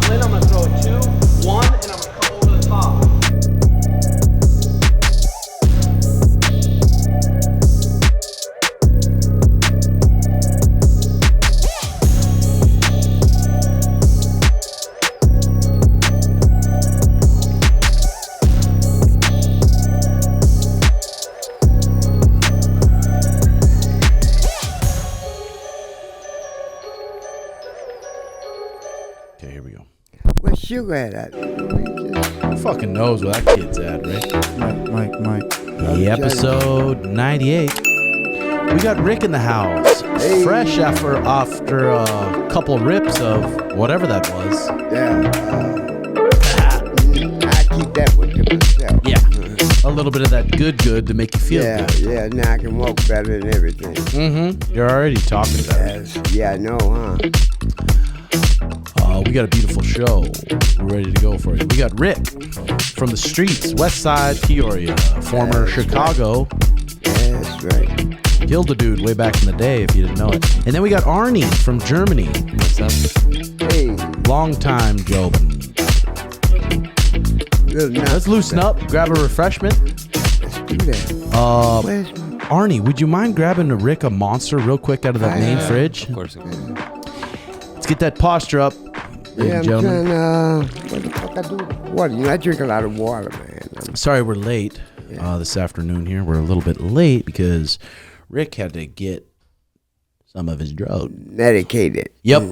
pull in, I'm going to throw a 2, 1, and I'm going to come over the top. Okay, here we go. Where's Sugar at? Who fucking knows where that kid's at, right? Mike. Episode 98. We got Rick in the house. Hey. Fresh after a couple rips of whatever that was. Yeah. I keep that one to myself. Yeah. A little bit of that good to make you feel good. Yeah. Now I can walk better and everything. Mm-hmm. You're already talking about it. Yeah, I know, huh? We got a beautiful show. We're ready to go for it. We got Rick from the streets, West Side, Peoria, former Chicago. That's right. Killed a dude way back in the day, if you didn't know it. And then we got Arnie from Germany. What's up? Hey. Longtime Jobin. Let's loosen up, grab a refreshment. Let's do that. Where's Arnie, would you mind grabbing Rick a monster real quick out of that main fridge? Of course. Let's get that posture up. Yeah, I'm gentlemen. trying what the fuck I do with water? You know, I drink a lot of water, man. Sorry we're late this afternoon here. We're a little bit late because Rick had to get some of his drug. Medicated. Yep.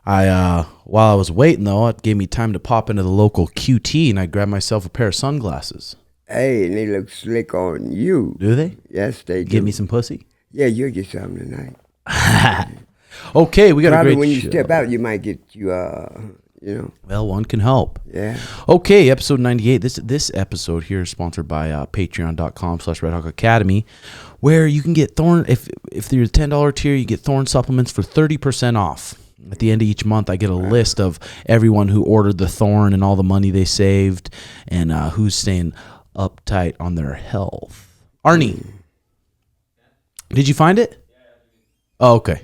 While I was waiting, though, it gave me time to pop into the local QT, and I grabbed myself a pair of sunglasses. Hey, and they look slick on you. Do they? Yes, they do. Give me some pussy? Yeah, you'll get something tonight. Okay, we got Probably a great when you show. step out, you might get you know. Well, one can help. Yeah. Okay, episode 98. This episode here is sponsored by patreon.com/RedHawk where you can get Thorn, if you're a $10 tier, you get Thorn supplements for 30% off. At the end of each month, I get a list of everyone who ordered the Thorn and all the money they saved and who's staying uptight on their health. Arnie, did you find it? Oh, okay.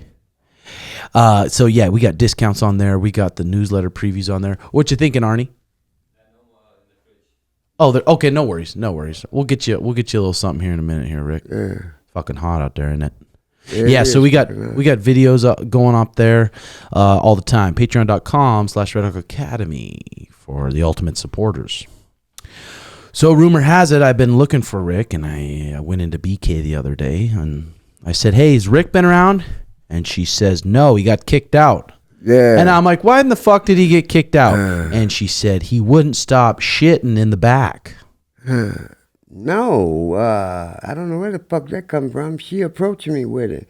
So yeah, we got discounts on there. We got the newsletter previews on there. What you thinking, Arnie? Oh, okay. No worries. We'll get you a little something here in a minute, here, Rick. Yeah. Fucking hot out there, isn't it? Yeah, So we got videos going up there all the time. Patreon.com/RedHawk for the ultimate supporters. So rumor has it, I've been looking for Rick, and I went into BK the other day, and I said, "Hey, has Rick been around?" And she says, "No, he got kicked out." Yeah. And I'm like, "Why in the fuck did he get kicked out?" And she said, "He wouldn't stop shitting in the back." No, I don't know where the fuck that come from. She approached me with it.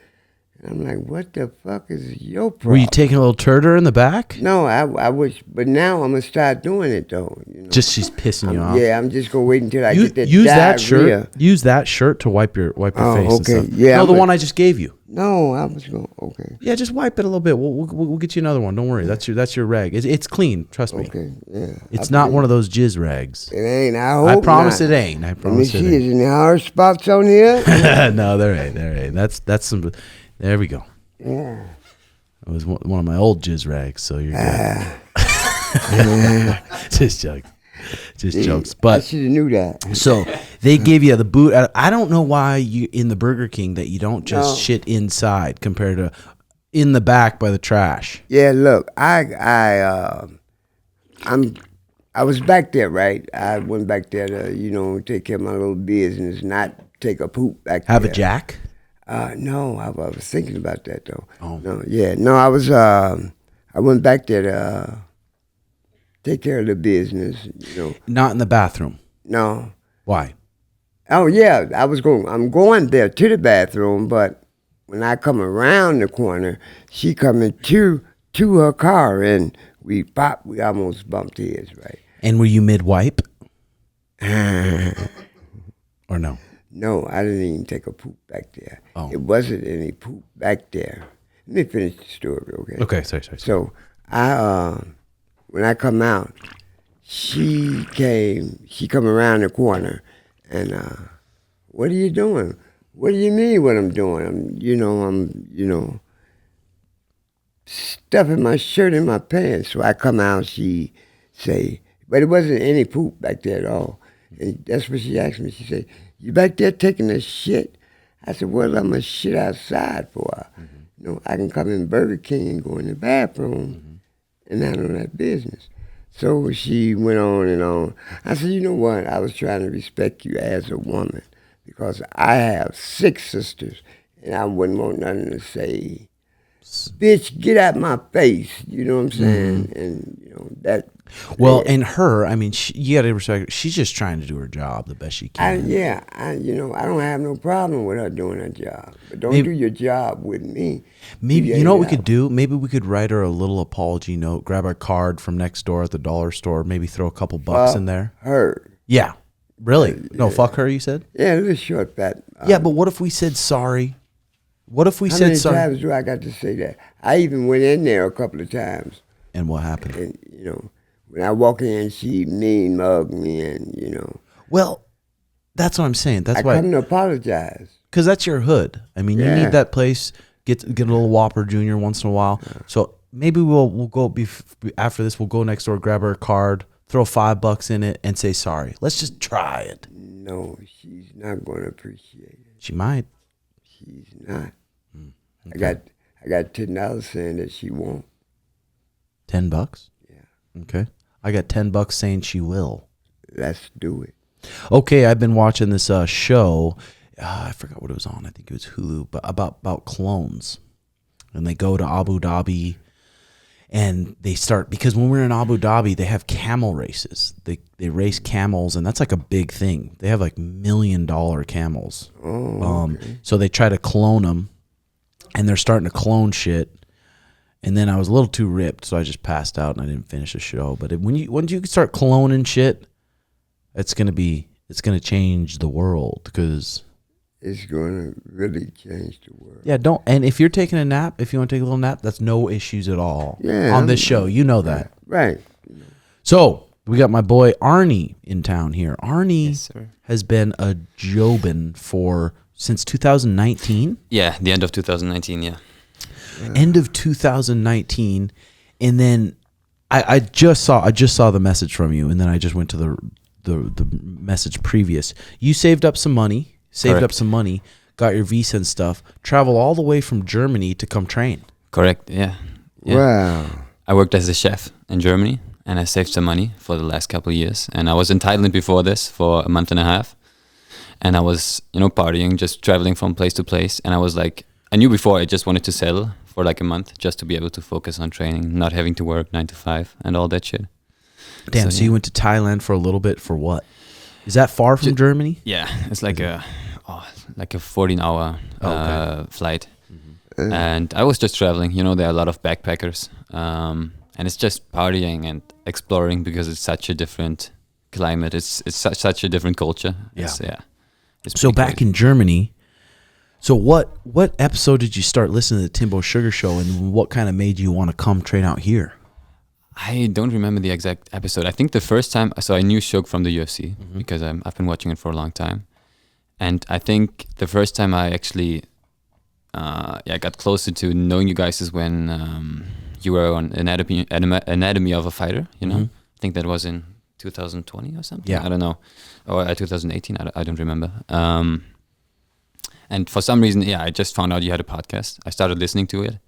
And I'm like, what the fuck is your problem? Were you taking a little turder in the back? No, I wish, but now I'm going to start doing it, though. You know? Just she's pissing you off. Yeah, I'm just going to wait until I get that use diarrhea. that shirt. Use that shirt to wipe your face. Okay. And stuff. Yeah, no, the one I just gave you. No, I was going. Okay. Yeah, just wipe it a little bit. We'll get you another one. Don't worry. That's your rag. It's clean. Trust me. Okay. Yeah. It's not one of those jizz rags. It ain't. I hope I promise not. it ain't. I Let me promise it see. ain't. Is any hard spots on here? No, there ain't. That's some. There we go. Yeah. It was one of my old jizz rags, so you're good. Just jokes. But I should have knew that. so they gave you the boot. I don't know why you in the Burger King that you don't just shit inside compared to in the back by the trash. Yeah, look, I was back there, right? I went back there to, take care of my little business, not take a poop back there. Have a jack? No, I was thinking about that though. Oh. No, I went back there to take care of the business, Not in the bathroom. No. Why? Oh yeah, I'm going there to the bathroom, but when I come around the corner, she coming to her car, and we almost bumped heads, right? And were you mid-wipe? Or no? No, I didn't even take a poop back there. Oh. It wasn't any poop back there. Let me finish the story, okay? Okay, sorry. So when I come out, she come around the corner, and what are you doing? What do you mean what I'm doing? stuffing my shirt in my pants. So I come out, she say, but it wasn't any poop back there at all. And that's what she asked me. She said, "You back there taking a shit?" I said, "Well, I'm a shit outside for. You know, I can come in Burger King and go in the bathroom and handle that business." So she went on and on. I said, "You know what? I was trying to respect you as a woman because I have 6 sisters, and I wouldn't want nothing to say, 'Bitch, get out my face.'" You know what I'm saying? And you know that. Well, and her, I mean, you got to respect her. She's just trying to do her job the best she can. I don't have no problem with her doing her job. But don't do your job with me. Maybe, you know what we could do? Maybe we could write her a little apology note, grab a card from next door at the dollar store, maybe throw a couple bucks in there. Her. Yeah. Really? No, fuck her, you said? Yeah, a little short, fat. Yeah, but what if we said sorry? What if we said sorry? How many times do I got to say that? I even went in there a couple of times. And what happened? And, you know, when I walk in, she mean mug me and, you know. Well, that's what I'm saying. That's why I why. come to apologize. Because that's your hood. I mean, you need that place. Get a little Whopper Junior once in a while. Yeah. So maybe we'll go after this. We'll go next door, grab her a card, throw $5 in it, and say sorry. Let's just try it. No, she's not going to appreciate it. She might. She's not. Okay. I got $10 saying that she won't. $10? Yeah. Okay. I got $10 saying she will. Let's do it. Okay, I've been watching this show. I forgot what it was on. I think it was Hulu, but about clones. And they go to Abu Dhabi, and they start, because when we're in Abu Dhabi, they have camel races. They race camels, and that's like a big thing. They have like $1 million camels. Oh, okay. So they try to clone them, and they're starting to clone shit. And then I was a little too ripped, so I just passed out and I didn't finish the show. But when you start cloning shit, it's gonna change the world, because it's gonna really change the world. Yeah, and if you're taking a nap, if you want to take a little nap, that's no issues at all. Yeah, on this show, you know that, right? So we got my boy Arnie in town here. Arnie has been a Jobin since 2019. Yeah, the end of 2019. Yeah. End of 2019, and then I just saw the message from you, and then I just went to the message previous. You saved up some money, got your visa and stuff, travel all the way from Germany to come train. Correct. Yeah. Wow. I worked as a chef in Germany, and I saved some money for the last couple of years. And I was in Thailand before this for a month and a half, and I was partying, just traveling from place to place. And I was like, I knew before I just wanted to settle for like a month just to be able to focus on training, not having to work 9 to 5 and all that shit. Damn, so you went to Thailand for a little bit for what? Is that far from Germany? Yeah, it's like a 14-hour flight. Mm-hmm. And I was just traveling. There are a lot of backpackers. And it's just partying and exploring because it's such a different climate. It's such a different culture. It's so back in Germany, so what episode did you start listening to the Timbo Sugar Show, and what kind of made you want to come train out here? I don't remember the exact episode. I think the first time, so I knew Shug from the UFC because I've been watching it for a long time. And I think the first time I actually got closer to knowing you guys is when you were on Anatomy of a Fighter, I think that was in 2020 or something. Yeah. I don't know. Or 2018, I don't remember. And for some reason, I just found out you had a podcast. I started listening to it.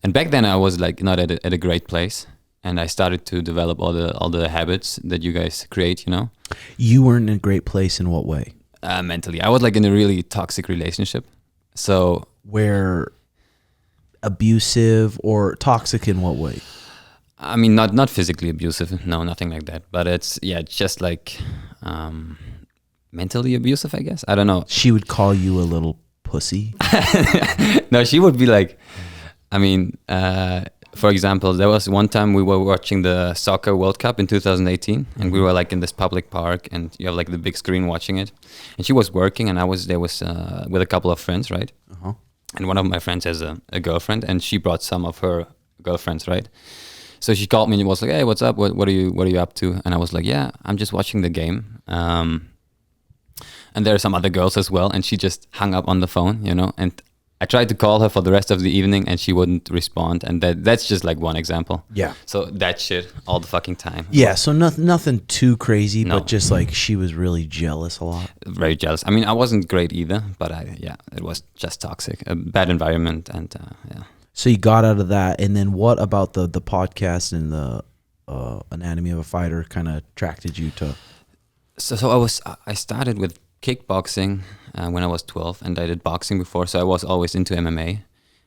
And back then I was like not at a great place. And I started to develop all the habits that you guys create, You were in a great place in what way? Mentally. I was like in a really toxic relationship. So where abusive or toxic in what way? I mean, not physically abusive. No, nothing like that. But it's just like mentally abusive, I guess. I don't know. She would call you a little pussy? No, she would be like, I mean, for example, there was one time we were watching the Soccer World Cup in 2018, and we were like in this public park, and you have like the big screen watching it. And she was working, and I was there with a couple of friends, right? Uh-huh. And one of my friends has a girlfriend, and she brought some of her girlfriends, right? So she called me and was like, "Hey, what's up? What are you up to?" And I was like, "Yeah, I'm just watching the game." And there are some other girls as well, and she just hung up on the phone, and I tried to call her for the rest of the evening and she wouldn't respond. And that's just like one example. Yeah. So that shit all the fucking time. Yeah, so nothing too crazy, No. but just like she was really jealous a lot. Very jealous. I mean, I wasn't great either, but it was just toxic. A bad environment and yeah. So you got out of that, and then what about the podcast and the Anatomy of a Fighter kind of attracted you to? So I started with kickboxing when I was 12, and I did boxing before, so I was always into MMA.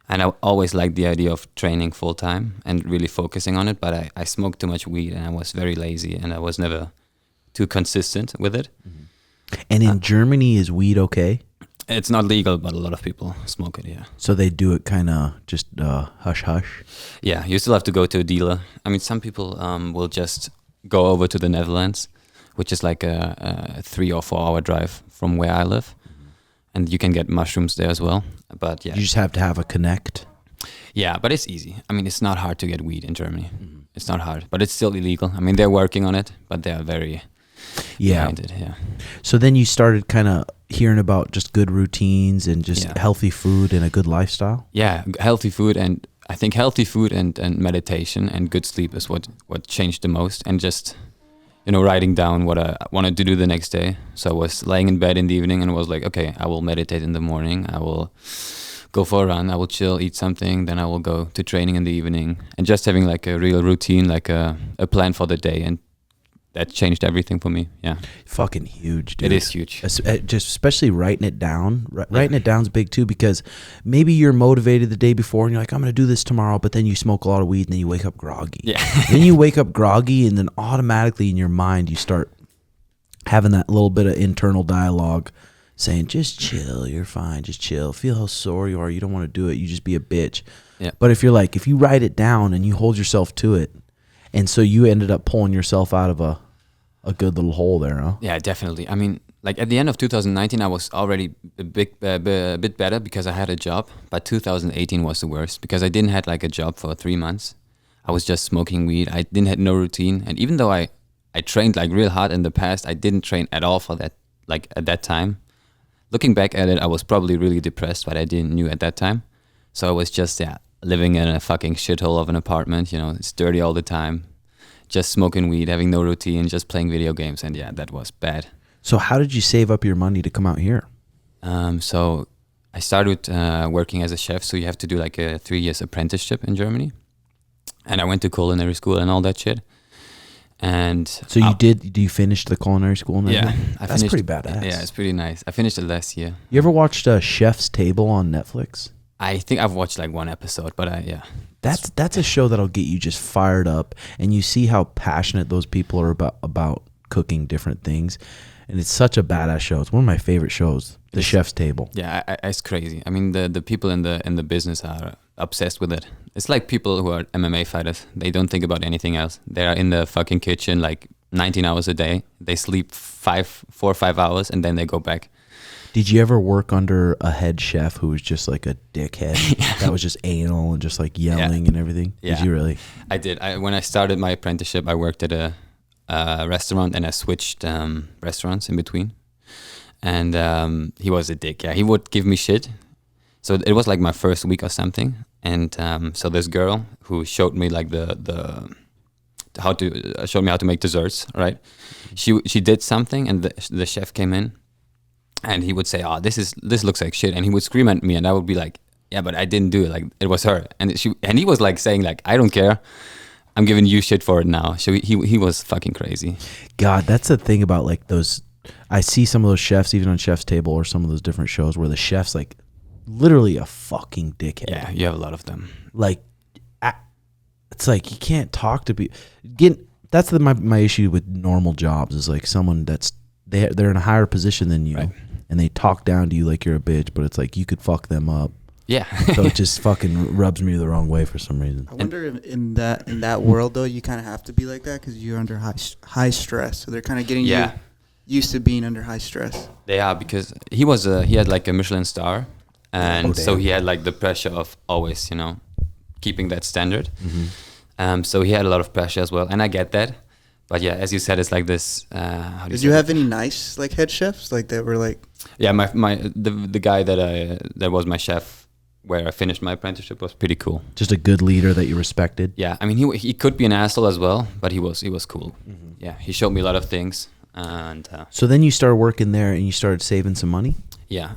And I always liked the idea of training full time and really focusing on it, but I smoked too much weed and I was very lazy and I was never too consistent with it. And in Germany, is weed okay? It's not legal, but a lot of people smoke it, yeah. So they do it kind of just hush-hush? Yeah, you still have to go to a dealer. I mean, some people will just go over to the Netherlands, which is like a 3 or 4 hour drive from where I live. And you can get mushrooms there as well. But yeah. You just have to have a connect? Yeah, but it's easy. I mean, it's not hard to get weed in Germany. It's not hard, but it's still illegal. I mean, they're working on it, but they are very behind it, yeah. So then you started kind of hearing about just good routines and just healthy food and a good lifestyle? Yeah, healthy food, and I think healthy food and meditation and good sleep is what changed the most, and just, you know, writing down what I wanted to do the next day. So I was laying in bed in the evening and was like, okay, I will meditate in the morning, I will go for a run, I will chill, eat something, then I will go to training in the evening, and just having like a real routine, like a plan for the day, and that changed everything for me. Yeah, fucking huge, dude. It is huge. Just especially writing it down. Writing it down's big too, because maybe you're motivated the day before and you're like, I'm gonna do this tomorrow, but then you smoke a lot of weed and then you wake up groggy. Yeah. Then you wake up groggy, and then automatically in your mind you start having that little bit of internal dialogue saying, just chill, you're fine, just chill. Feel how sore you are. You don't want to do it. You just be a bitch. Yeah. But if you write it down and you hold yourself to it, and so you ended up pulling yourself out of a good little hole there, huh? Yeah, definitely. I mean, like at the end of 2019, I was already a bit better because I had a job. But 2018 was the worst because I didn't have like a job for 3 months. I was just smoking weed. I didn't have no routine. And even though I trained like real hard in the past, I didn't train at all for that, like at that time. Looking back at it, I was probably really depressed, but I didn't knew at that time. So I was just, living in a fucking shithole of an apartment, you know, it's dirty all the time, just smoking weed, having no routine, just playing video games, and that was bad. So how did you save up your money to come out here? So I started working as a chef, so you have to do like a 3 years apprenticeship in Germany, and I went to culinary school and all that shit. And so do you finish the culinary school and everything? I That's finished, pretty badass. Yeah, it's pretty nice. I finished it last year. You ever watched Chef's Table on Netflix? I think I've watched like one episode, but That's a show that'll get you just fired up, and you see how passionate those people are about cooking different things, and it's such a badass show. It's one of my favorite shows, The Chef's Table. Yeah, it's crazy. I mean, the people in the business are obsessed with it. It's like people who are MMA fighters. They don't think about anything else. They are in the fucking kitchen like 19 hours a day. They sleep 4 or 5 hours, and then they go back. Did you ever work under a head chef who was just like a dickhead that was just anal and just like yelling and everything? Yeah. Did you really? I did. When I started my apprenticeship, I worked at a restaurant, and I switched restaurants in between. And he was a dick. Yeah, he would give me shit. So it was like my first week or something. And so this girl who showed me like showed me how to make desserts, right? She did something, and the chef came in. And he would say, "Oh, this looks like shit," and he would scream at me, and I would be like, "Yeah, but I didn't do it. Like it was her." And he was like saying, "Like I don't care. I'm giving you shit for it now." So he was fucking crazy. God, that's the thing about like those. I see some of those chefs even on Chef's Table or some of those different shows where the chef's like literally a fucking dickhead. Yeah, you have a lot of them. Like, it's like you can't talk to people. That's my issue with normal jobs is like someone that's they're in a higher position than you. Right. And they talk down to you like you're a bitch, but it's like you could fuck them up. Yeah. So it just fucking rubs me the wrong way for some reason. I wonder if in that world though, you kind of have to be like that because you're under high stress. So they're kind of getting you used to being under high stress. They are, because he had like a Michelin star, and so he had like the pressure of always, you know, keeping that standard. Mm-hmm. So he had a lot of pressure as well, and I get that. But yeah, as you said, it's like this. Did you have any nice like head chefs like that were like? Yeah, the guy that was my chef where I finished my apprenticeship was pretty cool. Just a good leader that you respected. Yeah, I mean, he could be an asshole as well, but he was cool. Yeah, he showed me a lot of things, and So then you started working there and you started saving some money? yeah,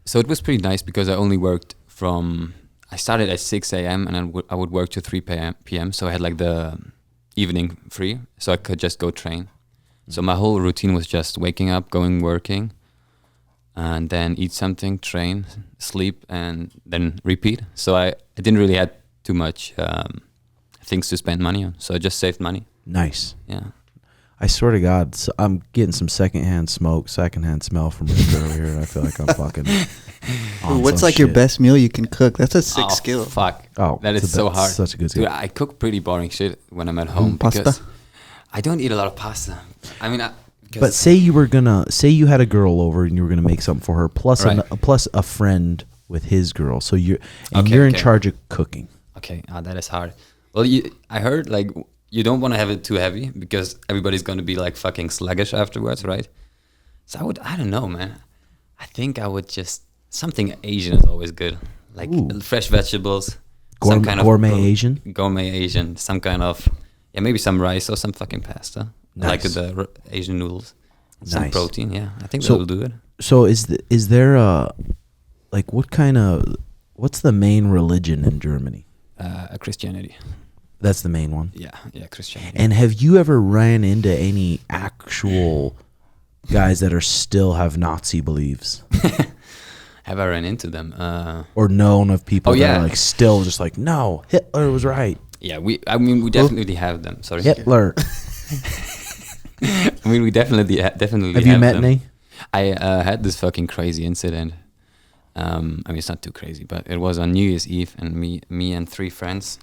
so it was pretty nice because I only worked I started at 6 a.m. and I would work to 3 p.m. So I had like the evening free, so I could just go train. So my whole routine was just waking up, going working, and then eat something, train, sleep, and then repeat. So I didn't really have too much things to spend money on. So I just saved money. Nice. Yeah. I swear to God, I'm getting some secondhand smell from Rick earlier. I feel like I'm fucking. on What's some like your shit. best meal you can cook? That's a sick skill. Fuck. Oh, that is it's so hard. Such a good skill. Dude, I cook pretty boring shit when I'm at home Pasta? because I don't eat a lot of pasta. I mean, But say you had a girl over and you were gonna make something for her, plus Right. plus a friend with his girl. So you're Okay, you're in okay. charge of cooking. okay, that is hard. Well, I heard like you don't want to have it too heavy because everybody's going to be like fucking sluggish afterwards, right? So I don't know, man. I think I would just something Asian is always good, like Ooh. fresh vegetables, Gourmet Asian? gourmet Asian, some kind of maybe some rice or some fucking pasta, like Nice. the Asian noodles, some Nice. protein. Yeah, I think So- that will do it. So is there like what's the main religion in Germany? Christianity. That's the main one. Yeah, Christianity. And have you ever ran into any actual guys that are still have Nazi beliefs? Have I run into them? Or known of people Oh, that yeah. are like still just like, no, Hitler was right. Yeah, we definitely have them. Sorry. Hitler. I mean, we definitely Have you met them. any? I had this fucking crazy incident. I mean, it's not too crazy, but it was on New Year's Eve, and me and 3 friends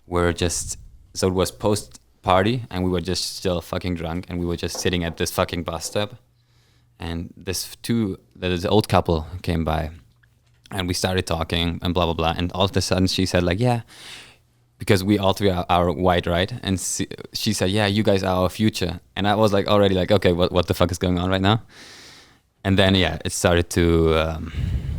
were just, so it was post party, and we were just still fucking drunk, and we were just sitting at this fucking bus stop, and this old couple came by, and we started talking and blah blah blah, and all of a sudden she said like, yeah, because we all 3 are white, right? And she said, yeah, you guys are our future, and I was like already like, okay, what the fuck is going on right now? And then it started to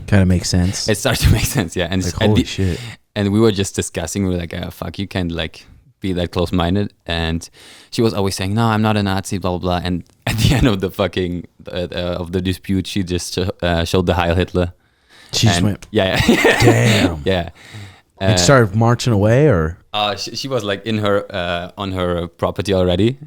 Kind of makes sense. it started to make sense, yeah. And like, and holy shit. And we were just discussing. We were like, fuck, you can't like be that close-minded. And she was always saying, no, I'm not a Nazi, blah, blah, blah. And at the end of the fucking, of the dispute, she just showed the Heil Hitler. She just And- went, Yeah. damn. Yeah. And started marching away, or? She was like in her, on her property already.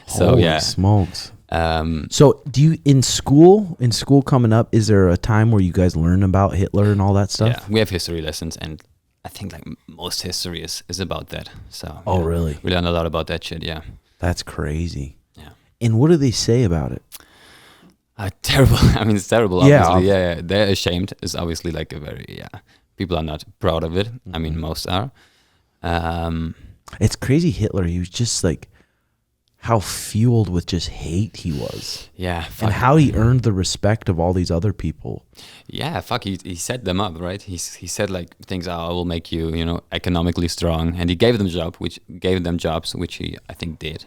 So Holy yeah. smokes. Um, So do you, in school coming up, is there a time where you guys learn about Hitler and all that stuff? yeah, we have history lessons, and I think like most history is about that. So Oh, yeah, really? we learn a lot about that shit. Yeah. That's crazy. Yeah. And what do they say about it? Terrible. I mean, it's terrible. Yeah. Obviously, yeah. They're ashamed. It's obviously like a very people are not proud of it. I mean, most are. It's crazy. Hitler, he was just like how fueled with just hate he was. Yeah. And Fuck. how he earned the respect of all these other people. Yeah. Fuck. He set them up, right? He said like things. I will make you, economically strong, and he gave them jobs, which he I think did.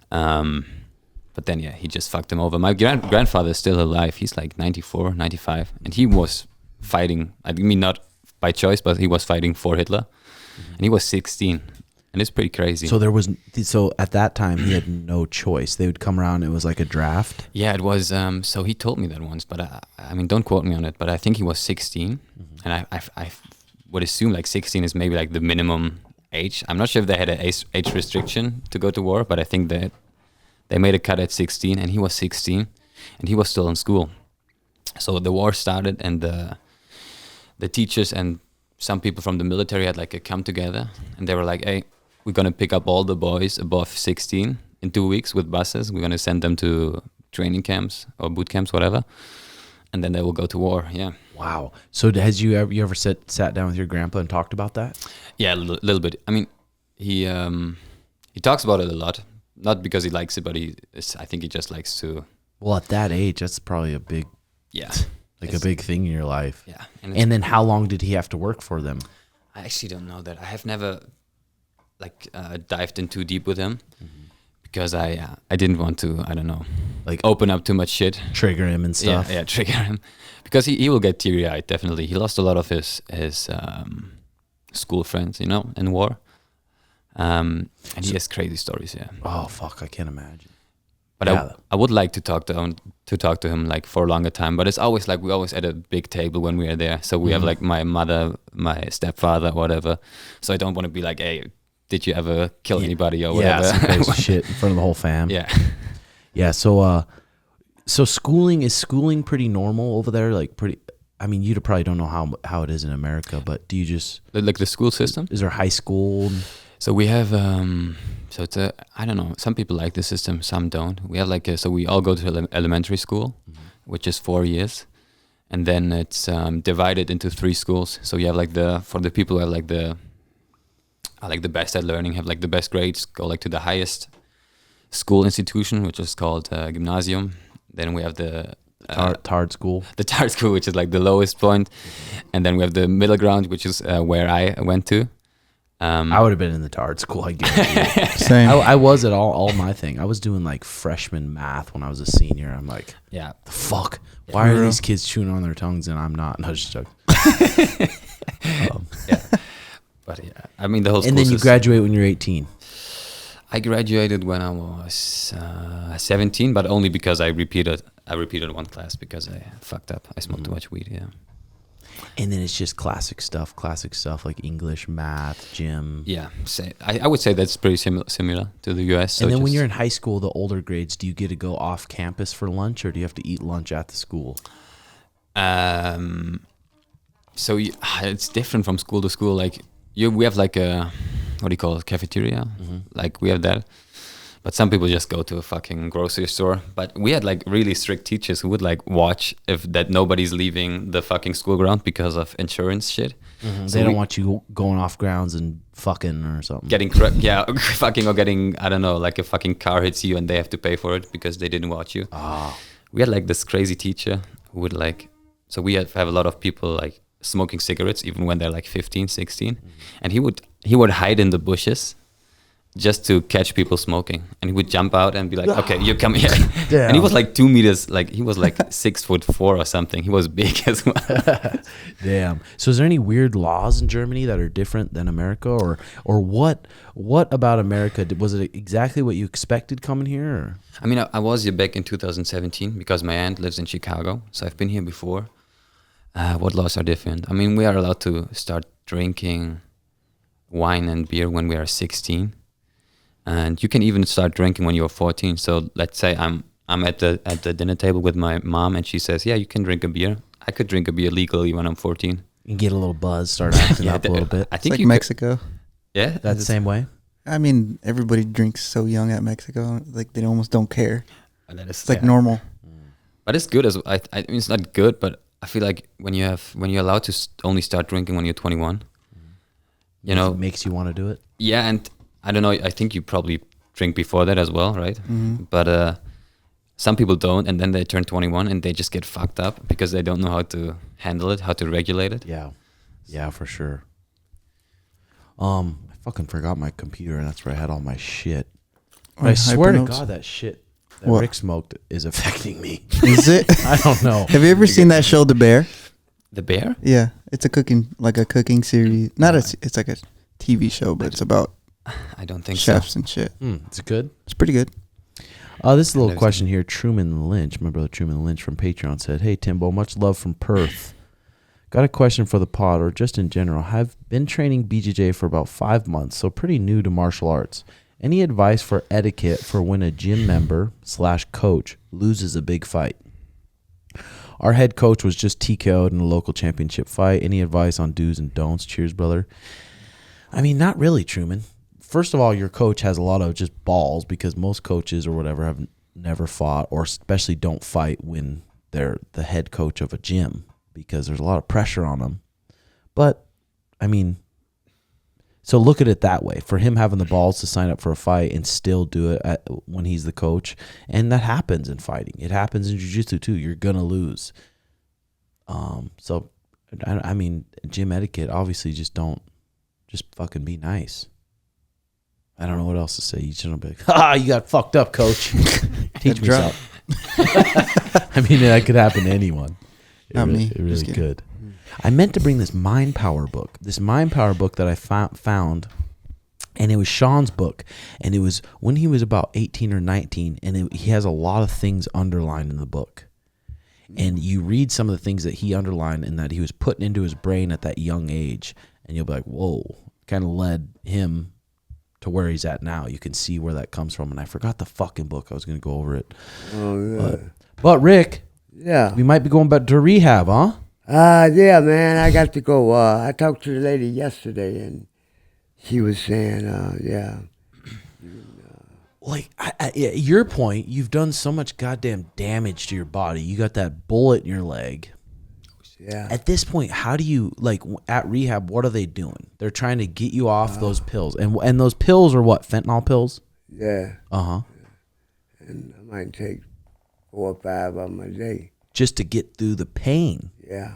But then he just fucked them over. My grandfather is still alive. He's like 94, 95, and he was fighting. I mean, not by choice, but he was fighting for Hitler, and he was 16. And it's pretty crazy. So at that time he had no choice. They would come around. It was like a draft. Yeah, it was. So he told me that once, but I mean, don't quote me on it. But I think he was 16, and I would assume like 16 is maybe like the minimum age. I'm not sure if they had an age restriction to go to war, but I think that they made a cut at 16, and he was 16, and he was still in school. So the war started, and the teachers and some people from the military had like a come together, and they were like, "Hey, we're gonna pick up all the boys above 16 in 2 weeks with buses. We're gonna send them to training camps or boot camps, whatever, and then they will go to war." Yeah. Wow. So has you ever sat down with your grandpa and talked about that? Yeah, a little bit. I mean, he talks about it a lot, not because he likes it, but I think he just likes to. Well, at that age, that's probably a big, Yeah. a big thing in your life. Yeah. And then how long did he have to work for them? I actually don't know that. I have never dived in too deep with him because I didn't want to, I don't know, Like open up too much shit. trigger him and stuff. Yeah, trigger him, because he will get teary eyed. Definitely, he lost a lot of his school friends, you know, in war. And he has crazy stories. Yeah. Oh fuck, I can't imagine. But I would like to talk to him like for a longer time. But it's always like we always at a big table when we are there. So we have like my mother, my stepfather, whatever. So I don't want to be like, hey, did you ever kill anybody or whatever? Yeah, some crazy shit in front of the whole fam. Yeah. Yeah. So schooling is pretty normal over there? Like pretty. I mean, you probably don't know how it is in America, but do you just Like the school system? is there high school? So we have, so it's I don't know, some people like the system, some don't. We have like, so we all go to elementary school, which is 4 years. And then it's divided into 3 schools. So you have like for the people who have like the best at learning, have like the best grades, go like to the highest school institution, which is called gymnasium. Then we have the Tard school. The Tard school, which is like the lowest point. And then we have the middle ground, which is where I went to. I would have been in the Tard school, I guess. Same. I was at all my thing. I was doing like freshman math when I was a senior. I'm like, Yeah. the fuck? Why are these kids chewing on their tongues and I'm not? No, just joking. Yeah. But yeah, I mean the whole school And then you system. graduate when you're 18. I graduated when I was 17, but only because I repeated one class because I fucked up. I smoked too much weed, yeah. And then it's just classic stuff like English, math, gym. Yeah, I would say that's pretty similar to the US. So And then when you're in high school, the older grades, do you get to go off campus for lunch or do you have to eat lunch at the school? so it's different from school to school. Like we have like a, what do you call it, cafeteria? Like we have that. But some people just go to a fucking grocery store. But we had like really strict teachers who would like watch if that nobody's leaving the fucking school ground because of insurance shit. So they don't want you going off grounds and fucking or something. Getting fucking or getting, I don't know, like a fucking car hits you and they have to pay for it because they didn't watch you. We had like this crazy teacher who would like, so we have a lot of people like smoking cigarettes even when they're like 15, 16. And he would hide in the bushes just to catch people smoking, and he would jump out and be like, "Okay, you come here." Damn. And he was like 2 meters, like he was like 6'4" or something. He was big as well. Damn. So is there any weird laws in Germany that are different than America, or what about America? Was it exactly what you expected coming here? Or? I mean, I was here back in 2017 because my aunt lives in Chicago, so I've been here before. What laws are different? I mean, we are allowed to start drinking wine and beer when we are 16. And you can even start drinking when you're 14. So let's say I'm at the dinner table with my mom, and she says, "Yeah, you can drink a beer." I could drink a beer legally when I'm 14. You get a little buzz, start acting up a little bit. I It's think like you Mexico. yeah, That's the same way. I mean, everybody drinks so young at Mexico. Like, they almost don't care. That is, It's like normal. but it's good as I mean, it's not good, but I feel like when you're allowed to only start drinking when you're 21, you know, It makes you want to do it. yeah, and I don't know. I think you probably drink before that as well, right? But some people don't, and then they turn 21 and they just get fucked up because they don't know how to handle it, how to regulate it. Yeah, for sure. I fucking forgot my computer, and that's where I had all my shit. But I swear to God, that shit that What? Rick smoked is affecting me. Is it? I don't know. Have you ever seen that show, The Bear? The bear? Yeah, it's a cooking series. It's like a TV show, but it's about I don't think chefs and shit. Is it good? It's pretty good. This is a little never question here. Truman Lynch, my brother Truman Lynch from Patreon said, "Hey Timbo, much love from Perth. Got a question for the pod, or just in general. Have been training BJJ for about 5 months, so pretty new to martial arts. Any advice for etiquette for when a gym member / coach loses a big fight? Our head coach was just TKO'd in a local championship fight. Any advice on do's and don'ts? Cheers, brother." I mean, not really, Truman. First of all, your coach has a lot of just balls because most coaches or whatever have never fought, or especially don't fight when they're the head coach of a gym because there's a lot of pressure on them. But, I mean, so look at it that way. For him having the balls to sign up for a fight and still do it when he's the coach, and that happens in fighting. It happens in jiu-jitsu too. You're going to lose. So, I mean, gym etiquette, obviously just fucking be nice. I don't know what else to say. You shouldn't be like, you got fucked up, coach. Teach me something. I mean, that could happen to anyone. Not me. It really could. I meant to bring this Mind Power book. This Mind Power book that I found, and it was Sean's book. And it was when he was about 18 or 19, and he has a lot of things underlined in the book. And you read some of the things that he underlined and that he was putting into his brain at that young age, and you'll be like, whoa, kind of led him to where he's at now. You can see where that comes from. And I forgot the fucking book. I was going to go over it. Oh, yeah. But Rick, Yeah. we might be going back to rehab, huh? Yeah, man, I got to go. I talked to the lady yesterday, and she was saying, yeah. Like, at your point, you've done so much goddamn damage to your body. You got that bullet in your leg. Yeah. At this point, how do you, like, at rehab, what are they doing? They're trying to get you off those pills. And those pills are what, fentanyl pills? Yeah. Uh-huh. And I might take 4 or 5 of them a day. Just to get through the pain. Yeah.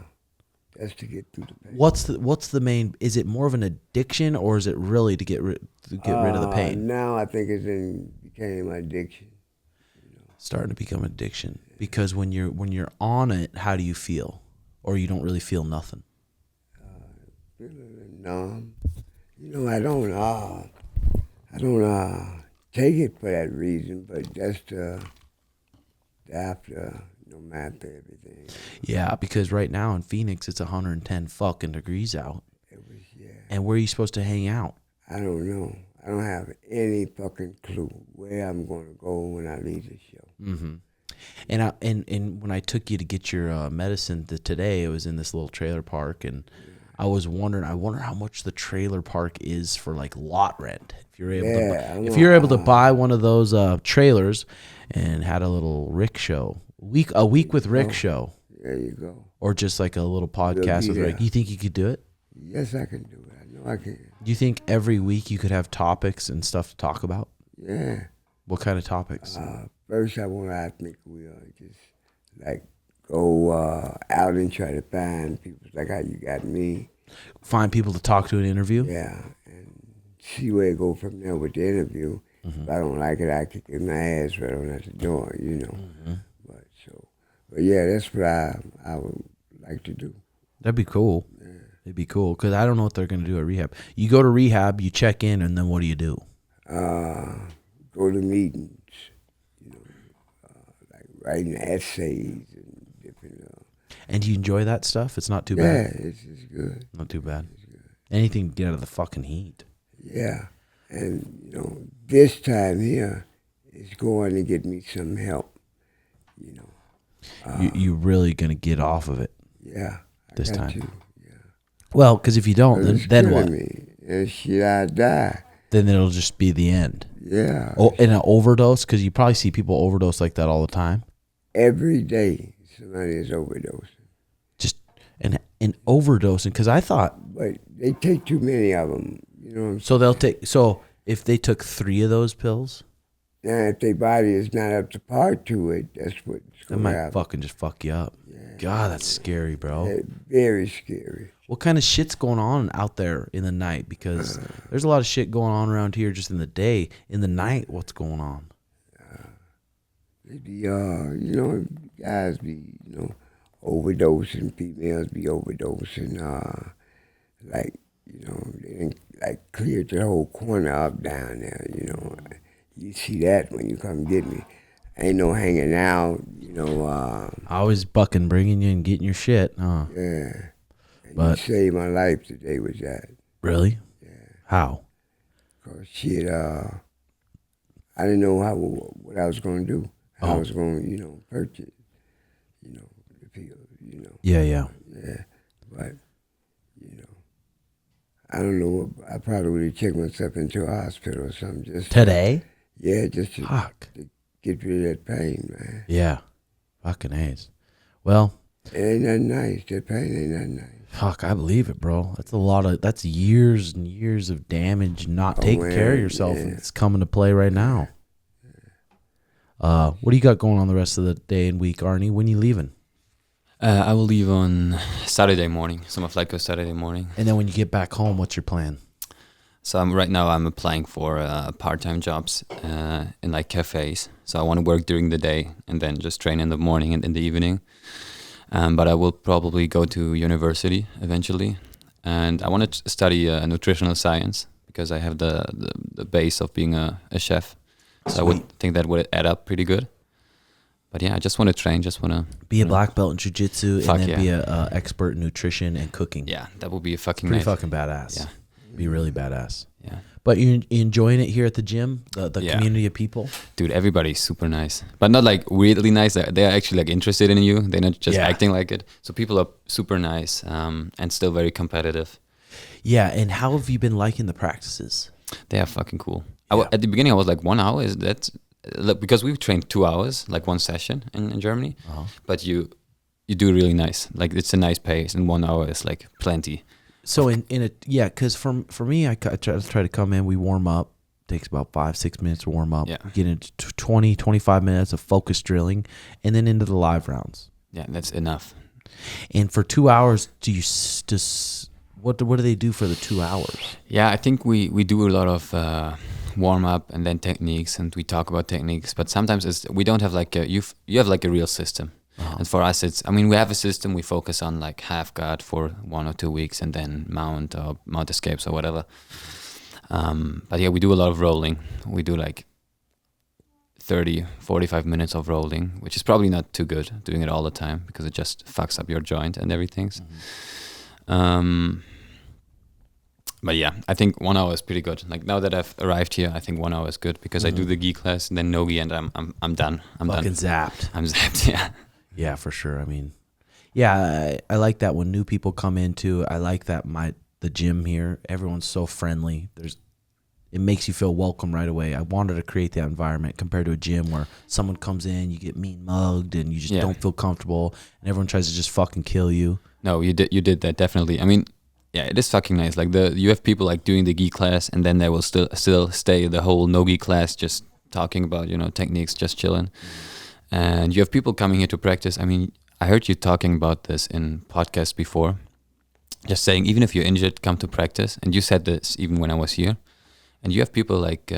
Just to get through the pain. What's the main, is it more of an addiction, or is it really to get rid of the pain? Now I think became addiction. Starting to become addiction. Because when you're on it, how do you feel? Or you don't really feel nothing? Feeling numb. I don't take it for that reason, but just after, after everything. Yeah, because right now in Phoenix, it's 110 fucking degrees out. And where are you supposed to hang out? I don't know. I don't have any fucking clue where I'm going to go when I leave the show. Mm-hmm. And when I took you to get your medicine today, it was in this little trailer park, and I was wondering. I wonder how much the trailer park is for like lot rent. If you're able to buy one of those trailers, and had a little Rick show, a week with Rick show. There you go. Or just like a little podcast with Rick. You think you could do it? Yes, I can do it. I know I can. Do you think every week you could have topics and stuff to talk about? Yeah. What kind of topics? First, I think we'll just like go out and try to find people like how you got me. Find people to talk to and interview? Yeah, and see where it go from there with the interview. Mm-hmm. If I don't like it, I kick my ass right on at the door, Mm-hmm. But yeah, that's what I would like to do. That'd be cool. Yeah. It'd be cool because I don't know what they're going to do at rehab. You go to rehab, you check in, and then what do you do? Go to meetings, like writing essays and different. And do you enjoy that stuff? It's not too bad. Yeah, it's good. Not too bad. Anything to get out of the fucking heat. Yeah, and this time here is going to get me some help. You really going to get off of it? Yeah, this time. Yeah. Well, because if you don't, then what? Me. And shit, I die. Then it'll just be the end. Yeah. Oh, and an overdose, because you probably see people overdose like that all the time. Every day, somebody is overdosing. Just an overdosing, because I thought. But they take too many of them. You know what I'm saying? So if they took 3 of those pills. Now, if their body is not up to par to it, that's what's going to happen. That might fucking just fuck you up. Yeah. God, that's scary, bro. That's very scary. What kind of shit's going on out there in the night? Because there's a lot of shit going on around here just in the day. In the night, what's going on? They be, guys be, overdosing. Females be overdosing. They ain't, cleared the whole corner up down there, You see that when you come get me. Ain't no hanging out, Always bucking, bringing you and getting your shit, huh? Yeah. And you saved my life today with that. Really? Yeah. How? Because shit, I didn't know what I was going to do. How I was going to, purchase, the pills, Yeah. Yeah. But, I don't know. I probably would have checked myself into a hospital or something. Just today? Yeah, just to get rid of that pain, man. Yeah. Fucking A's. Well. It ain't nothing nice. That pain ain't nothing nice. Fuck, I believe it, bro. That's years and years of damage not taking care of yourself. Yeah. It's coming to play right now. What do you got going on the rest of the day and week, Arnie? When you leaving? I will leave on Saturday morning. So my flight goes Saturday morning. And then when you get back home, what's your plan? So I'm applying for part-time jobs in like cafes. So I want to work during the day and then just train in the morning and in the evening. But I will probably go to university eventually, and I want to study nutritional science because I have the base of being a chef. So I would think that would add up pretty good. But yeah, I just want to train. Just want to be a black belt in Jiu Jitsu and then yeah. be a expert in nutrition and cooking. Yeah, that would be fucking Pretty nice. fucking badass. Yeah, be really badass. Yeah. But you enjoying it here at the gym? The Yeah. community of people? Dude, everybody's super nice, but not like weirdly nice. They're actually like interested in you. They're not just Yeah. acting like it. So people are super nice and still very competitive. Yeah, and how have you been liking the practices? They are fucking cool. Yeah. At the beginning, I was like, 1 hour? Is that... Because we've trained 2 hours, like one session in Germany. Uh-huh. But you do really nice. Like, it's a nice pace, and 1 hour is like plenty. So because for me, I try to come in, we warm up. Takes about 5-6 minutes to warm up. Yeah. Get into 20-25 minutes of focus drilling, and then into the live rounds. Yeah, that's enough. And for 2 hours, do you just what do they do for the 2 hours? Yeah, I think we do a lot of warm up and then techniques, and we talk about techniques. But sometimes we don't have like you have like a real system. Uh-huh. And for us, we have a system. We focus on like half guard for 1 or 2 weeks, and then mount escapes or whatever. But yeah, we do a lot of rolling. We do like 30-45 minutes of rolling, which is probably not too good doing it all the time because it just fucks up your joint and everything. Mm-hmm. But yeah, I think 1 hour is pretty good. Like now that I've arrived here, I think 1 hour is good because I do the gi class and then Nogi, and I'm done. I'm Fucking done. zapped. I'm zapped. Yeah. Yeah, for sure. I mean, yeah, I like that when new people come into. I like that the gym here. Everyone's so friendly. It makes you feel welcome right away. I wanted to create that environment compared to a gym where someone comes in, you get mean mugged, and you just don't feel comfortable, and everyone tries to just fucking kill you. No, you did that definitely. I mean, yeah, it is fucking nice. Like you have people like doing the gi class, and then they will still stay the whole Nogi class just talking about techniques, just chilling. And you have people coming here to practice. I mean, I heard you talking about this in podcasts before, just saying even if you're injured, come to practice. And you said this even when I was here. And you have people like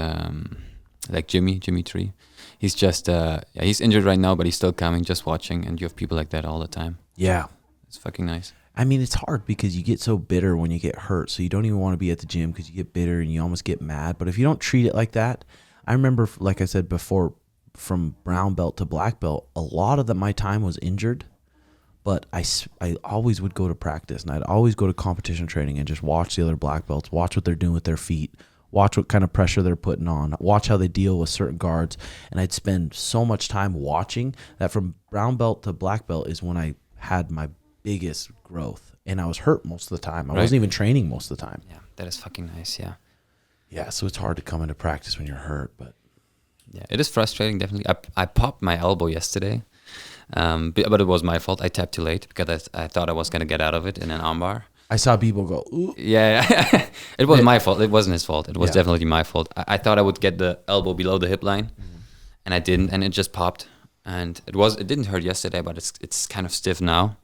Jimmy Tree. He's just he's injured right now, but he's still coming, just watching. And you have people like that all the time. Yeah, it's fucking nice. I mean, it's hard because you get so bitter when you get hurt, so you don't even want to be at the gym because you get bitter and you almost get mad. But if you don't treat it like that, I remember, like I said before, from brown belt to black belt, a lot of my time was injured. But I always would go to practice, and I'd always go to competition training and just watch the other black belts, watch what they're doing with their feet, watch what kind of pressure they're putting on, watch how they deal with certain guards. And I'd spend so much time watching that from brown belt to black belt is when I had my biggest growth. And I was hurt most of the time. I wasn't even training most of the time. Yeah, that is fucking nice, yeah. Yeah, so it's hard to come into practice when you're hurt, but... Yeah, it is frustrating, definitely. I popped my elbow yesterday, but it was my fault. I tapped too late because I thought I was going to get out of it in an armbar. I saw people go, ooh. Yeah, it was my fault. It wasn't his fault. It was definitely my fault. I thought I would get the elbow below the hip line, and I didn't, and it just popped. And it didn't hurt yesterday, but it's kind of stiff now.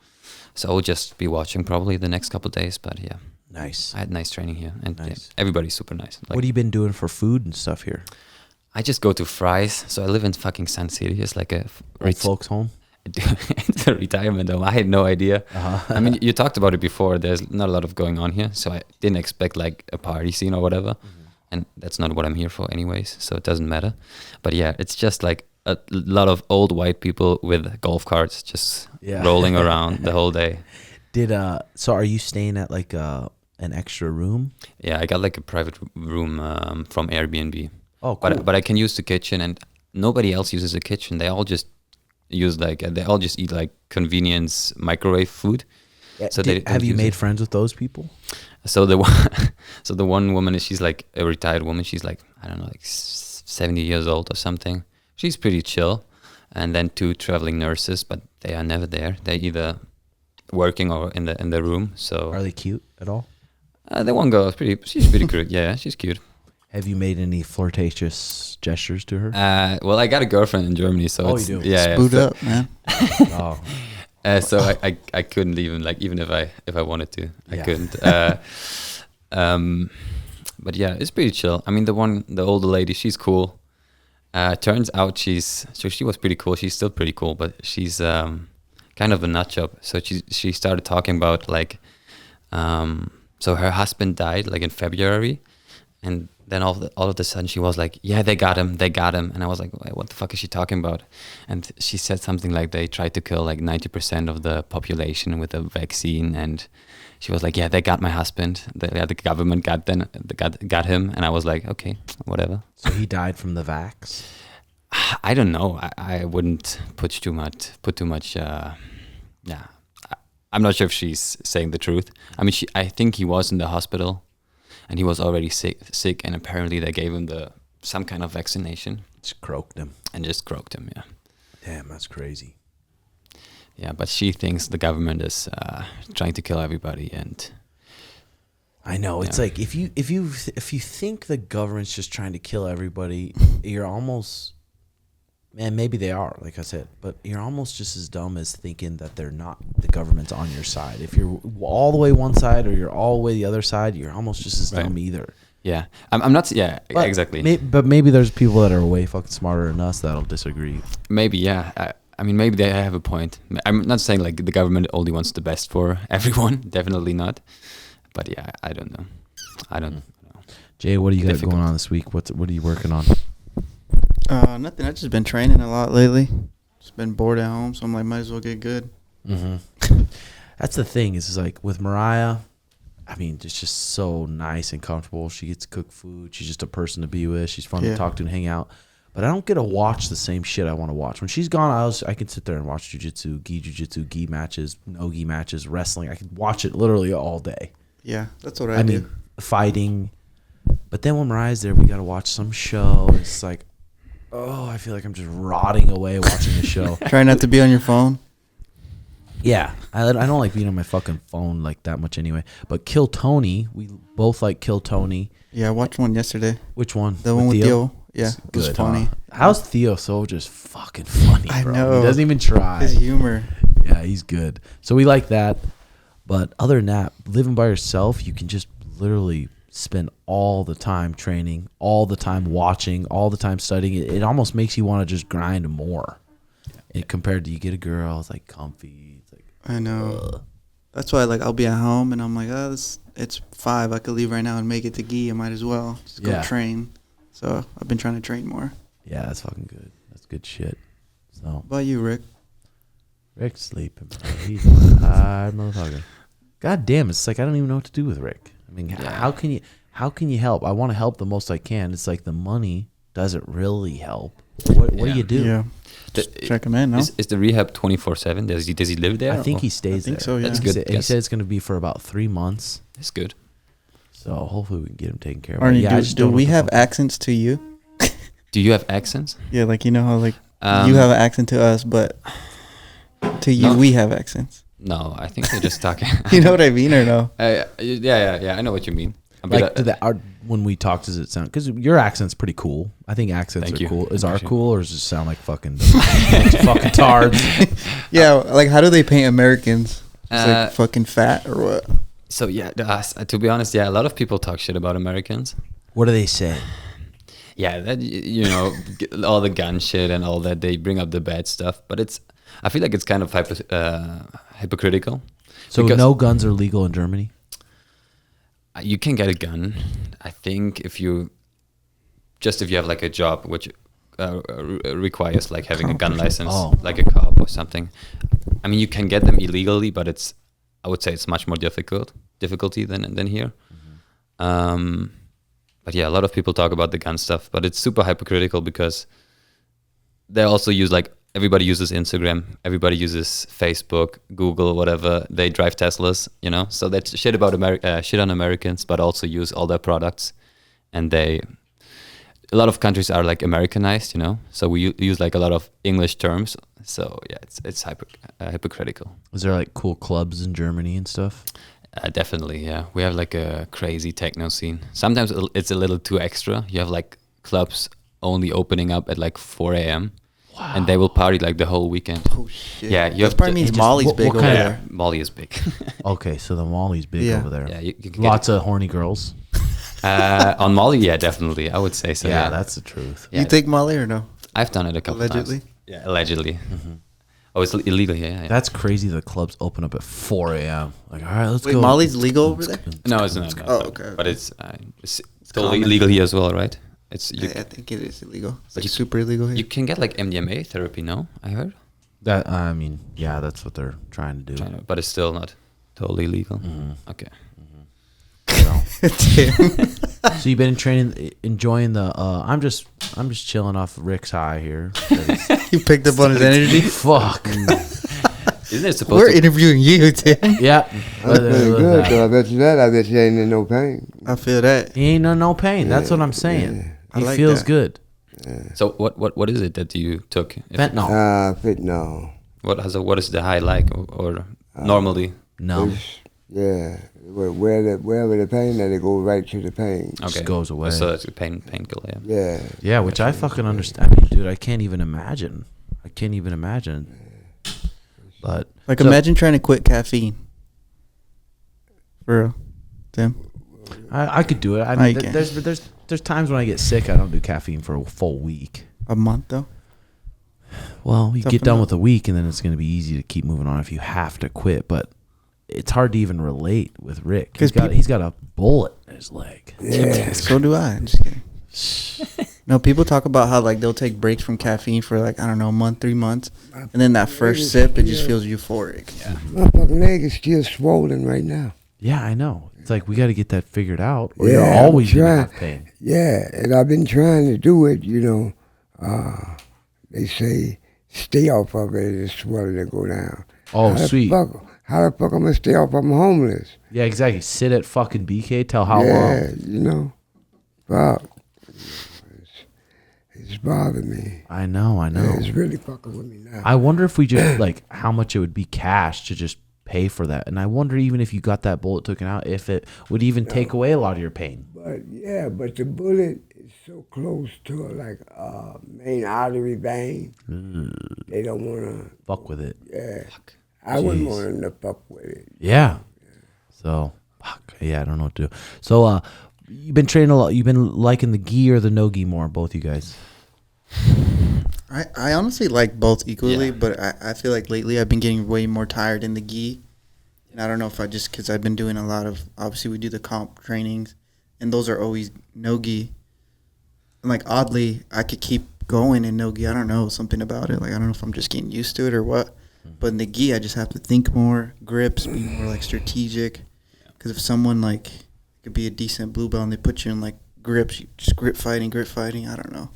So I'll just be watching probably the next couple of days. But yeah, nice. I had nice training here, and nice. Everybody's super nice. Like, what have you been doing for food and stuff here? I just go to Fry's. So I live in fucking Sun City. It's like a old folks home. It's a retirement home. I had no idea. Uh-huh. I mean, you talked about it before. There's not a lot of going on here, so I didn't expect like a party scene or whatever. And that's not what I'm here for, anyways. So it doesn't matter. But yeah, it's just like a lot of old white people with golf carts just rolling around the whole day. So are you staying at like an extra room? Yeah, I got like a private room from Airbnb. Oh, cool. But I can use the kitchen, and nobody else uses the kitchen. They all just eat like convenience microwave food. So have you made friends with those people? So the one woman she's like a retired woman. She's like, I don't know, like 70 years old or something. She's pretty chill. And then 2 traveling nurses, but they are never there. They're either working or in the room. So are they cute at all? The one girl she's pretty cute. Yeah, she's cute. Have you made any flirtatious gestures to her? Well, I got a girlfriend in Germany, so you do. Yeah, Spoot up, man. Oh. So I couldn't even if I wanted to, I couldn't. But yeah, it's pretty chill. I mean, the older lady, she's cool. Turns out she was pretty cool. She's still pretty cool, but she's kind of a nut job. So she started talking about like, so her husband died like in February, and then all of a sudden she was like, yeah, they got him, and I was like, what the fuck is she talking about? And she said something like they tried to kill like 90% of the population with a vaccine, and she was like, yeah, they got my husband. The government got him, and I was like, okay, whatever. So he died from the vax? I don't know. I wouldn't put too much. Yeah, I'm not sure if she's saying the truth. I mean, I think he was in the hospital, and he was already sick, and apparently they gave him some kind of vaccination. Just croaked him. Yeah. Damn, that's crazy. Yeah, but she thinks the government is trying to kill everybody, and I know it's like if you think the government's just trying to kill everybody, you're almost, man, maybe they are, like I said, but you're almost just as dumb as thinking that they're not. The government's on your side. If you're all the way one side or you're all the way the other side, you're almost just as dumb either. Yeah, I'm not. Yeah, but exactly. But maybe there's people that are way fucking smarter than us that'll disagree. Maybe, yeah. I mean, maybe they have a point. I'm not saying like the government only wants the best for everyone. Definitely not. But yeah, I don't know. I don't know. Jay, what do you got going on this week? What are you working on? Nothing. I've just been training a lot lately. Just been bored at home, so I'm like, might as well get good. Mm-hmm. That's the thing is like with Mariah, I mean, it's just so nice and comfortable. She gets to cook food. She's just a person to be with. She's fun to talk to and hang out. But I don't get to watch the same shit I want to watch. When she's gone, I can sit there and watch jiu-jitsu, gi matches, no-gi matches, wrestling. I can watch it literally all day. Yeah, that's what I do. mean, fighting. But then when Mariah's there, we got to watch some show. It's like, oh, I feel like I'm just rotting away watching the show. Try not to be on your phone. Yeah, I don't like being on my fucking phone like that much anyway. But Kill Tony, we both like Kill Tony. Yeah, I watched one yesterday. Which one? The one with Theo. Yeah, it was funny. Huh? How's Theo so just fucking funny, bro? I know. He doesn't even try. His humor. Yeah, he's good. So we like that. But other than that, living by yourself, you can just literally spend all the time training, all the time watching, all the time studying. It almost makes you want to just grind more. Compared to you get a girl, it's like comfy. It's like, I know. That's why I'll be at home and I'm like, it's 5. I could leave right now and make it to gi. I might as well just go train. So I've been trying to train more. Yeah, that's fucking good. That's good shit. So, what about you, Rick? Rick's sleeping, bro. He's a tired motherfucker. God damn, it's like I don't even know what to do with Rick. I mean, how can you help? I want to help the most I can. It's like the money doesn't really help. What do you do? Yeah. Check him in, no? Is the rehab 24/7? Does he live there? I think he stays there. I think so, yeah. That's good. He said it's going to be for about 3 months. That's good. So hopefully we can get him taken care of. Arnie, do we have accents to you? Do you have accents? Yeah, you know how you have an accent to us, but to you we have accents. No, I think they're just talking. You know what I mean or no? Yeah. I know what you mean. When we talk, does it sound? Because your accent's pretty cool. I think accents are cool. Is ours cool, or does it sound like fucking fucking tards? Yeah, how do they paint Americans? It's fucking fat or what? So yeah, to be honest, a lot of people talk shit about Americans. What do they say? Yeah, that all the gun shit and all that. They bring up the bad stuff, but I feel like it's kind of hypocritical. So no guns are legal in Germany? You can get a gun, I think, if you have a job which requires having a gun license, like a cop or something. I mean, you can get them illegally, but I would say it's much more difficulty than here. Mm-hmm. But yeah, a lot of people talk about the gun stuff, but it's super hypocritical because they also use everybody uses Instagram, everybody uses Facebook, Google, whatever. They drive Teslas, So that's shit about shit on Americans, but also use all their products. And a lot of countries are Americanized, So we use a lot of English terms. So yeah, it's hypocritical. Is there cool clubs in Germany and stuff? Definitely, yeah. We have a crazy techno scene. Sometimes it's a little too extra. You have clubs only opening up at 4 a.m. Wow. And they will party the whole weekend. Oh shit! Yeah, that probably means Molly's big over there. Molly is big. Okay, so the Molly's big over there. Yeah, you can lots of horny girls. On Molly, yeah, definitely. I would say so. Yeah, that's the truth. Yeah. You take Molly or no? I've done it a couple Allegedly? times. Yeah, allegedly. Oh, it's illegal. Yeah. That's crazy. The clubs open up at 4 a.m. Like, all right, let's Wait, go. Molly's legal over there? No, it's not. Oh, okay. But it's totally common. illegal here as well, right? It's I think it is illegal. It's But like you- super illegal here. you can get like MDMA therapy. No, I heard. That I mean, yeah, that's what they're trying to do. But it's still not totally legal. Okay. So you've been enjoying the. I'm just chilling off Rick's high here. You picked up on his energy. Fuck. Isn't it supposed We're to? interviewing you, Tim. Yeah. That's pretty good, though. I bet you that. I bet you ain't in no pain. I feel that. He ain't no pain. That's what I'm saying. Yeah. I He like feels that. good. So what is it that you took? Fentanyl. Fentanyl. What is the high like or normally? No. Yeah. Wherever the pain, that it goes right to the pain. Just goes away. So it's a painkiller. Yeah. Yeah. Yeah, which I fucking understand. I mean, dude, I can't even imagine. But Like, so- imagine trying to quit caffeine. For real, Tim. I could do it. I No, mean, you can't. there's times when I get sick. I don't do caffeine for a full week. A month though. Well, you Tough get done enough. with a week, and then it's going to be easy to keep moving on if you have to quit. But it's hard to even relate with Rick. 'Cause He's got a bullet in his leg. Yeah. So do I. I'm just kidding. No, people talk about how like they'll take breaks from caffeine for like, I don't know, a month, 3 months, and then that first sip, it just feels euphoric. Yeah. My fucking leg is still swollen right now. Yeah, I know. It's like we got to get that figured out, or Yeah, you're I'm always going to trying. have pain. Yeah, and I've been trying to do it, you know. They say stay off of it and the swelling will go down. Oh, How the sweet. fuck- how the fuck I'm going to stay off? I'm homeless. Yeah, exactly. Sit at fucking BK. Tell how yeah, long. you know. Fuck. It's bothering me. I know. Yeah, it's really fucking with me now. I wonder if we just like how much it would be cash to just pay for that, and I wonder even if you got that bullet taken out, if it would even take away a lot of your pain. But yeah, but the bullet is so close to like main artery vein. They don't want to. Fuck with it. Yeah, I wouldn't Jeez. want them to fuck with it. Yeah. So, fuck. Yeah, I don't know what to do. So, you've been training a lot. You've been liking the gi or the no gi more, both you guys. I honestly like both equally, Yeah. but I feel like lately I've been getting way more tired in the gi. And I don't know if because I've been doing a lot of, obviously we do the comp trainings, and those are always no gi. And like oddly, I could keep going in no gi. I don't know, something about it. Like I don't know if I'm just getting used to it or what. But in the gi, I just have to think more, grips, be more like strategic. Because if someone like could be a decent blue belt and they put you in like grips, you just grip fighting. I don't know.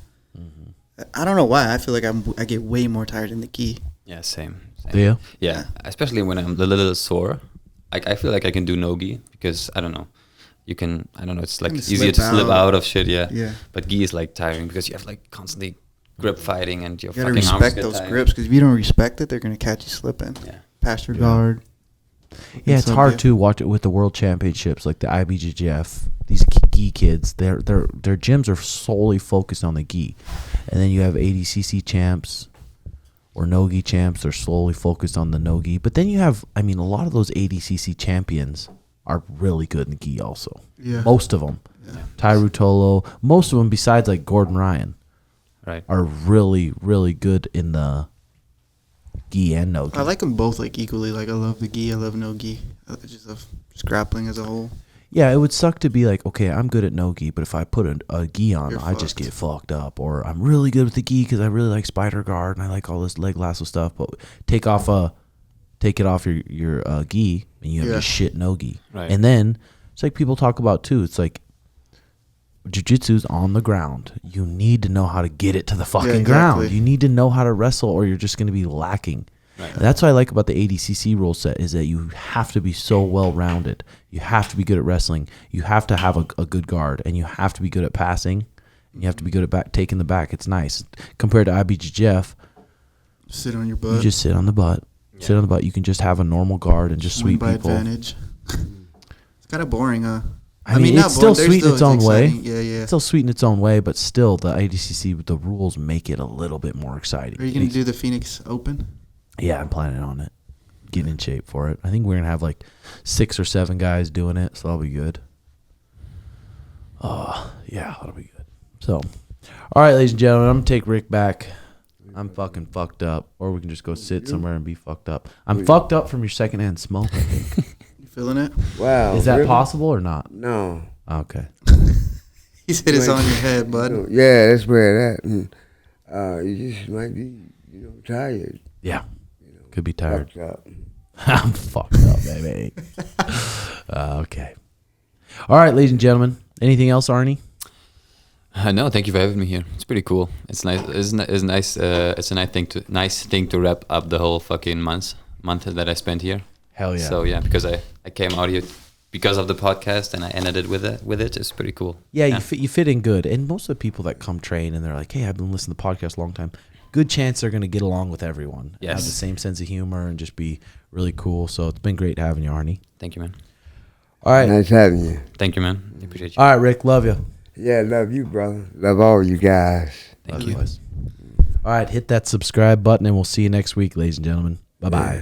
I don't know why. I feel like I get way more tired in the gi. Yeah, same. Do you? Yeah, especially when I'm a little sore. I feel like I can do no-gi because, I don't know, you can, I don't know, it's like Kinda easier to slip out. out of shit, yeah. Yeah. But gi is like tiring because you have like constantly grip fighting and your You gotta fucking arms respect get those tired. grips because if you don't respect it, they're gonna catch you slipping. Yeah. Past your guard. Yeah, it's So, hard yeah. to watch it with the world championships, like the IBJJF. These gi kids, their gyms are solely focused on the gi, and then you have ADCC champs or no-gi champs. They're slowly focused on the no-gi, but then you have, I mean, a lot of those ADCC champions are really good in the gi also. Yeah. Most of them, Tyru Tolo, most of them besides like Gordon Ryan, Right. are really, really good in the gi and no-gi. I like them both like equally. Like I love the gi. I love no gi. I just love just grappling as a whole. Yeah, it would suck to be like, okay, I'm good at no-gi, but if I put a gi on, You're I just fucked. get fucked up. Or I'm really good with the gi because I really like spider guard and I like all this leg lasso stuff, but take it off your gi and you have Yeah. a shit no-gi. Right. And then it's like people talk about too. It's like jiu-jitsu's on the ground. You need to know how to get it to the fucking ground. exactly. You need to know how to wrestle or you're just going to be lacking. Right. And that's what I like about the ADCC rule set is that you have to be so well-rounded. You have to be good at wrestling. You have to have a good guard, and you have to be good at passing. And you have to be good at taking the back. It's nice compared to IBJJF. Sit on your You butt. just sit on the butt. Sit on the butt. You can just have a normal guard and just Win sweep by people. advantage. It's kind of boring, huh? I mean, not it's still boring. There's sweet in its own way. exciting. Yeah, yeah. It's still sweet in its own way, but still, the ADCC, the rules make it a little bit more exciting. Are you gonna do the Phoenix Open? Yeah, I'm planning on it. Getting in shape for it. I think we're gonna have like 6 or 7 guys doing it, so that'll be good. Yeah, that'll be good. So, all right, ladies and gentlemen, I'm gonna take Rick back. I'm fucking fucked up, or we can just go sit somewhere and be fucked up. I'm fucked up from your secondhand smoke, I think. You feeling it? Wow. Is that really? possible or not? No. Okay. He said it's on your head, bud. Yeah, that's where that. You just might be, tired. Yeah. Could be tired. Fucked up. I'm fucked up, baby. Okay. All right, ladies and gentlemen. Anything else, Arnie? No, thank you for having me here. It's pretty cool. It's nice. It's nice. It's a nice thing to wrap up the whole fucking month that I spent here. Hell yeah. So yeah, because I came out here because of the podcast and I ended it with it. It's pretty cool. Yeah, you fit in good. And most of the people that come train and they're like, hey, I've been listening to the podcast a long time. Good chance they're going to get along with everyone. Yes. Have the same sense of humor and just be really cool. So it's been great having you, Arnie. Thank you, man. All right. Nice having you. Thank you, man. I appreciate you. All right, Rick. Love you. Yeah, love you, brother. Love all you guys. Thank you. All right, hit that subscribe button and we'll see you next week, ladies and gentlemen. Bye-bye. Yeah.